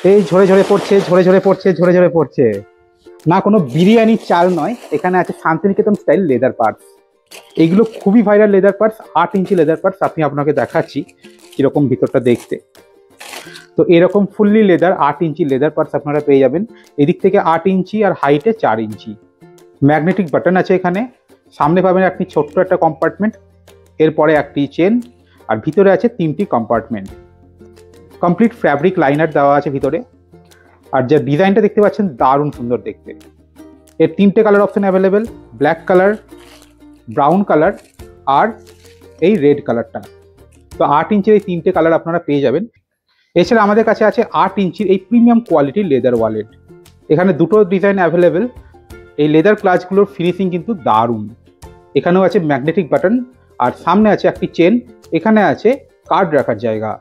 এই ঝরে ঝরে পড়ছে, ঝরে ঝরে পড়ছে, ঝরে ঝরে পড়ছে। না কোনো বিরিয়ানির চাল নয়, এখানে আছে শান্তিনিকেতন স্টাইল লেদার পার্টস। এইগুলো খুবই ভাইরাল লেদার পার্টস, 8 ইঞ্চি লেদার পার্টস। আমি আপনাকে দেখাচ্ছি কিরকম ভিতরটা দেখতে। তো এরকম ফুললি লেদার 8 ইঞ্চি লেদার পার্টস আপনারা পেয়ে যাবেন। এদিক থেকে 8 ইঞ্চি আর হাইটে 4 ইঞ্চি। ম্যাগনেটিক বাটন আছে এখানে। সামনে পাবেন আপনি ছোট্ট একটা কম্পার্টমেন্ট, এরপরে একটি চেন, আর ভিতরে আছে 3টি কম্পার্টমেন্ট। কমপ্লিট ফ্যাব্রিক লাইনার দেওয়া আছে ভিতরে। আর যে ডিজাইনটা দেখতে পাচ্ছেন দারুণ সুন্দর দেখতে। এর 3টে colour option available, black colour, brown colour আর এই রেড কালারটা। তো 8 ইঞ্চির এই 3টে কালার আপনারা পেয়ে যাবেন। এছাড়া আমাদের কাছে আছে 8 ইঞ্চির এই প্রিমিয়াম কোয়ালিটির লেদার ওয়ালেট। এখানে দুটো ডিজাইন অ্যাভেলেবেল। এই লেদার ক্লাচগুলোর ফিনিশিং কিন্তু দারুণ। এখানেও আছে ম্যাগনেটিক বাটন, আর সামনে আছে একটি চেন, এখানে আছে কার্ড রাখার জায়গা।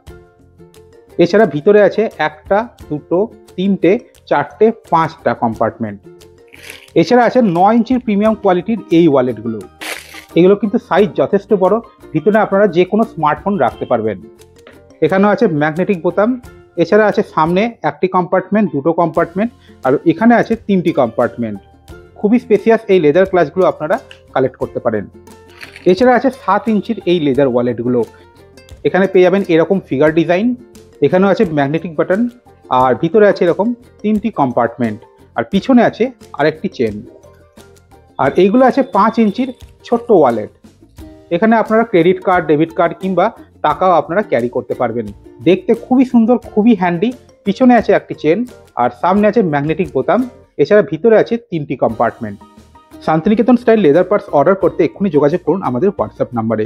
এছাড়া ভিতরে আছে 1টা, 2টো, 3টে, 4টে, 5টা কম্পার্টমেন্ট। এছাড়া আছে 9 ইঞ্চির প্রিমিয়াম কোয়ালিটির এই ওয়ালেটগুলো। এগুলো কিন্তু সাইজ যথেষ্ট বড়, ভিতরে আপনারা যে কোনো স্মার্টফোন রাখতে পারবেন। এখানেও আছে ম্যাগনেটিক বোতাম। এছাড়া আছে সামনে একটি কম্পার্টমেন্ট, 2টো কম্পার্টমেন্ট, আর এখানে আছে 3টি কম্পার্টমেন্ট। খুবই স্পেসিয়াস এই লেদার ক্লাচগুলো আপনারা কালেক্ট করতে পারেন। এছাড়া আছে 7 ইঞ্চির এই লেদার ওয়ালেটগুলো। এখানে পেয়ে যাবেন এরকম ফিগার ডিজাইন। এখানেও আছে ম্যাগনেটিক বাটন, আর ভিতরে আছে এরকম 3টি কম্পার্টমেন্ট, আর পিছনে আছে আরেকটি চেন। আর এইগুলো আছে 5 ইঞ্চির ছোট্ট ওয়ালেট। এখানে আপনারা ক্রেডিট কার্ড, ডেবিট কার্ড কিংবা টাকাও আপনারা ক্যারি করতে পারবেন। দেখতে খুবই সুন্দর, খুবই হ্যান্ডি। পিছনে আছে একটি চেন, আর সামনে আছে ম্যাগনেটিক বোতাম। এছাড়া ভিতরে আছে 3টি compartment. Shantiniketan style leather parts order করতে এক্ষুনি যোগাযোগ করুন আমাদের হোয়াটসঅ্যাপ নাম্বারে।